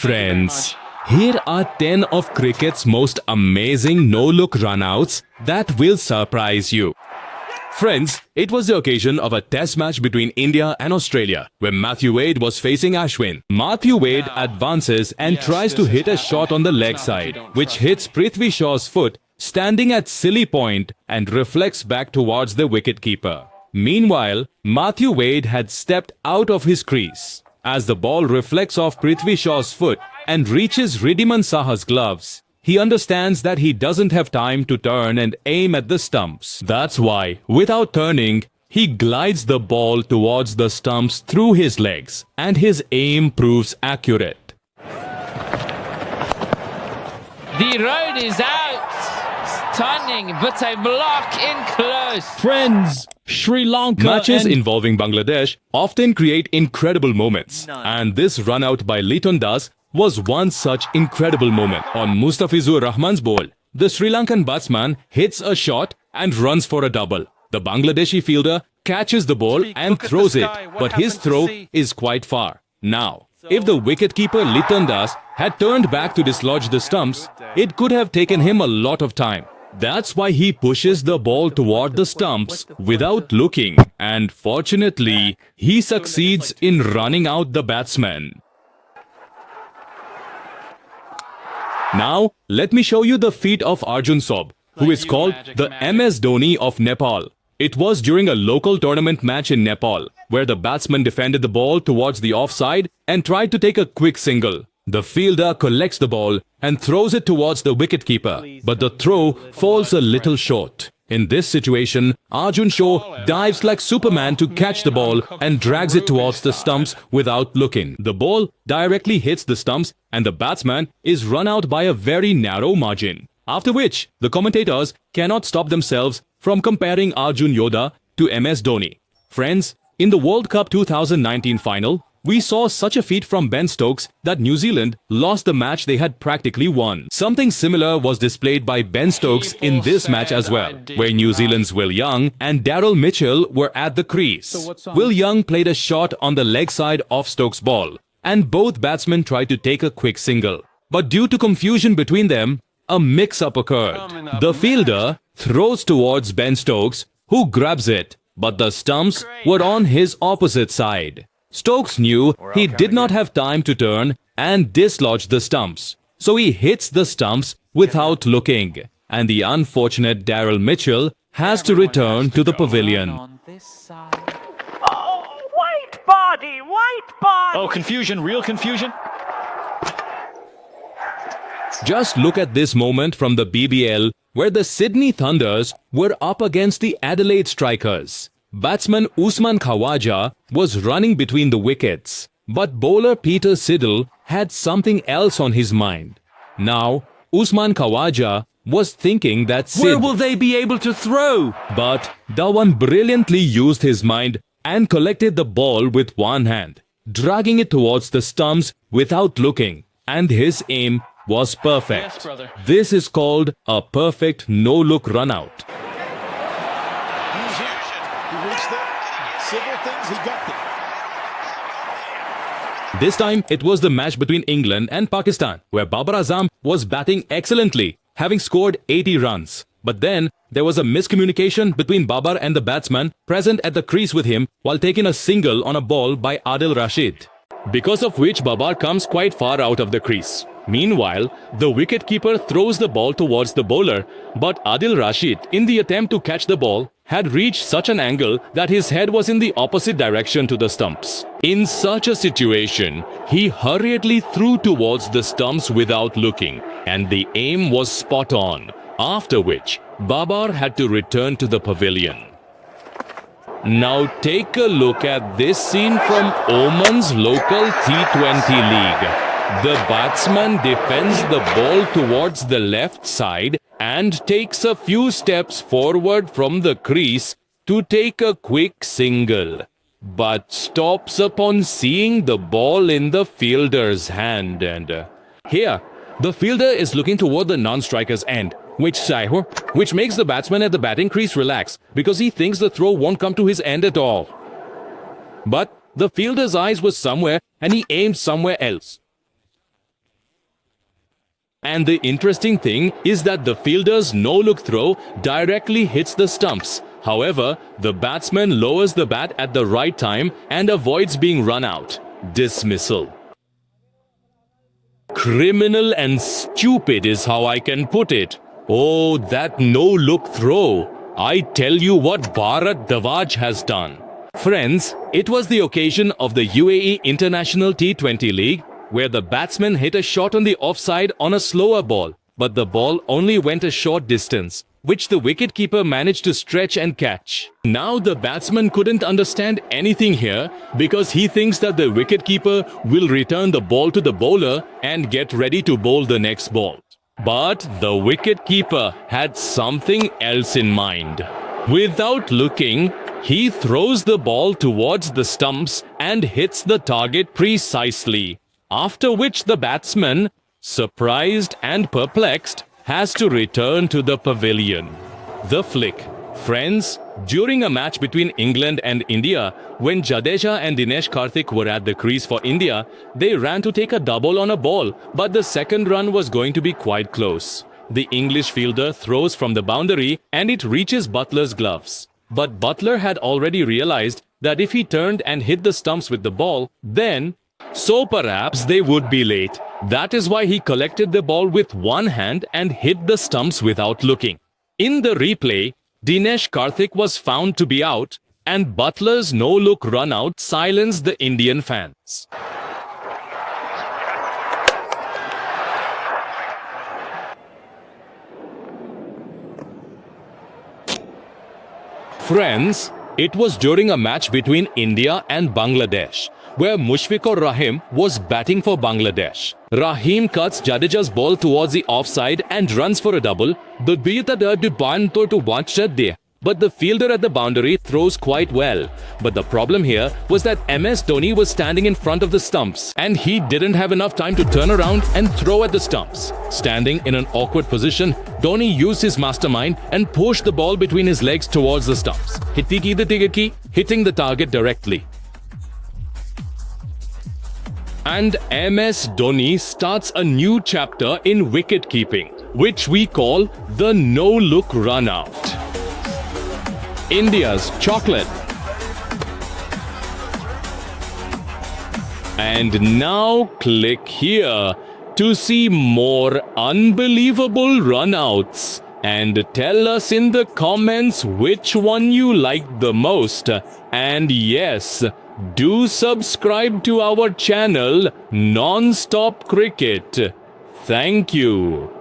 Friends, here are 10 of cricket's most amazing no-look run-outs that will surprise you. Friends, it was the occasion of a test match between India and Australia, where Matthew Wade was facing Ashwin. Matthew Wade advances and tries to hit a shot on the leg side, which hits Prithvi Shaw's foot, standing at silly point, and reflects back towards the wicketkeeper. Meanwhile, Matthew Wade had stepped out of his crease. As the ball reflects off Prithvi Shaw's foot and reaches Riddhiman Saha's gloves, he understands that he doesn't have time to turn and aim at the stumps. That's why, without turning, he glides the ball towards the stumps through his legs, and his aim proves accurate. The road is out. Stunning, but a block in close. Friends, Sri Lanka Matches and involving Bangladesh often create incredible moments, and this run out by Liton Das was one such incredible moment. On Mustafizur Rahman's ball, the Sri Lankan batsman hits a shot and runs for a double. The Bangladeshi fielder catches the ball and throws it, but his throw is quite far. Now, if the wicketkeeper Liton Das had turned back to dislodge the stumps, it could have taken him a lot of time. That's why he pushes the ball toward the stumps without looking, and fortunately, he succeeds in running out the batsman. Now, let me show you the feat of Arjun Saub, who is called the MS Dhoni of Nepal. It was during a local tournament match in Nepal, where the batsman defended the ball towards the offside and tried to take a quick single. The fielder collects the ball and throws it towards the wicketkeeper, but the throw falls a little short. In this situation, Arjun Saub dives like Superman to catch the ball and drags it towards the stumps without looking. The ball directly hits the stumps and the batsman is run out by a very narrow margin. After which, the commentators cannot stop themselves from comparing Arjun Yodha to MS Dhoni. Friends, in the World Cup 2019 final, we saw such a feat from Ben Stokes that New Zealand lost the match they had practically won. Something similar was displayed by Ben Stokes in this match as well, where New Zealand's Will Young and Daryl Mitchell were at the crease. Will Young played a shot on the leg side of Stokes' ball, and both batsmen tried to take a quick single. But due to confusion between them, a mix-up occurred. The fielder throws towards Ben Stokes, who grabs it, but the stumps were on his opposite side. Stokes knew he did not have time to turn and dislodge the stumps, so he hits the stumps without looking, and the unfortunate Daryl Mitchell has to return to the pavilion. Oh, white body, white body! oh, confusion, real confusion. Just look at this moment from the BBL, where the Sydney Thunders were up against the Adelaide Strikers. Batsman Usman Khawaja was running between the wickets, but bowler Peter Siddle had something else on his mind. Now, Usman Khawaja was thinking that Where will they be able to throw? But Dhawan brilliantly used his mind and collected the ball with one hand, dragging it towards the stumps without looking, and his aim was perfect. Yes, brother. This is called a perfect no-look run-out. This time, it was the match between England and Pakistan, where Babar Azam was batting excellently, having scored 80 runs. But then, there was a miscommunication between Babar and the batsman present at the crease with him while taking a single on a ball by Adil Rashid, because of which Babar comes quite far out of the crease. Meanwhile, the wicketkeeper throws the ball towards the bowler, but Adil Rashid, in the attempt to catch the ball, had reached such an angle that his head was in the opposite direction to the stumps. In such a situation, he hurriedly threw towards the stumps without looking, and the aim was spot on, after which Babar had to return to the pavilion. Now take a look at this scene from Oman's local T20 league. The batsman defends the ball towards the left side and takes a few steps forward from the crease to take a quick single, but stops upon seeing the ball in the fielder's hand. And here, the fielder is looking toward the non-striker's end, which makes the batsman at the batting crease relax, because he thinks the throw won't come to his end at all. But the fielder's eyes were somewhere and he aimed somewhere else. And the interesting thing is that the fielder's no-look throw directly hits the stumps. However, the batsman lowers the bat at the right time and avoids being run out. Dismissal. Criminal and stupid is how I can put it. Oh, that no-look throw. I tell you what Bharat Dawaj has done. Friends, it was the occasion of the UAE International T20 League where the batsman hit a shot on the offside on a slower ball, but the ball only went a short distance, which the wicketkeeper managed to stretch and catch. Now the batsman couldn't understand anything here because he thinks that the wicketkeeper will return the ball to the bowler and get ready to bowl the next ball. But the wicketkeeper had something else in mind. Without looking, he throws the ball towards the stumps and hits the target precisely. After which the batsman, surprised and perplexed, has to return to the pavilion. The flick. Friends, during a match between England and India, when Jadeja and Dinesh Karthik were at the crease for India, they ran to take a double on a ball, but the second run was going to be quite close. The English fielder throws from the boundary and it reaches Butler's gloves. But Butler had already realized that if he turned and hit the stumps with the ball, then so perhaps they would be late. That is why he collected the ball with one hand and hit the stumps without looking. In the replay, Dinesh Karthik was found to be out and Butler's no-look run-out silenced the Indian fans. Friends, it was during a match between India and Bangladesh, where Mushfiqur Rahim was batting for Bangladesh. Rahim cuts Jadeja's ball towards the offside and runs for a double, but the fielder at the boundary throws quite well. But the problem here was that MS Dhoni was standing in front of the stumps and he didn't have enough time to turn around and throw at the stumps. Standing in an awkward position, Dhoni used his mastermind and pushed the ball between his legs towards the stumps, hitting the target directly. And MS Dhoni starts a new chapter in wicket-keeping, which we call the no-look run-out. India's chocolate. And now click here to see more unbelievable run-outs. And tell us in the comments which one you liked the most. And yes, do subscribe to our channel Non-Stop Cricket. Thank you.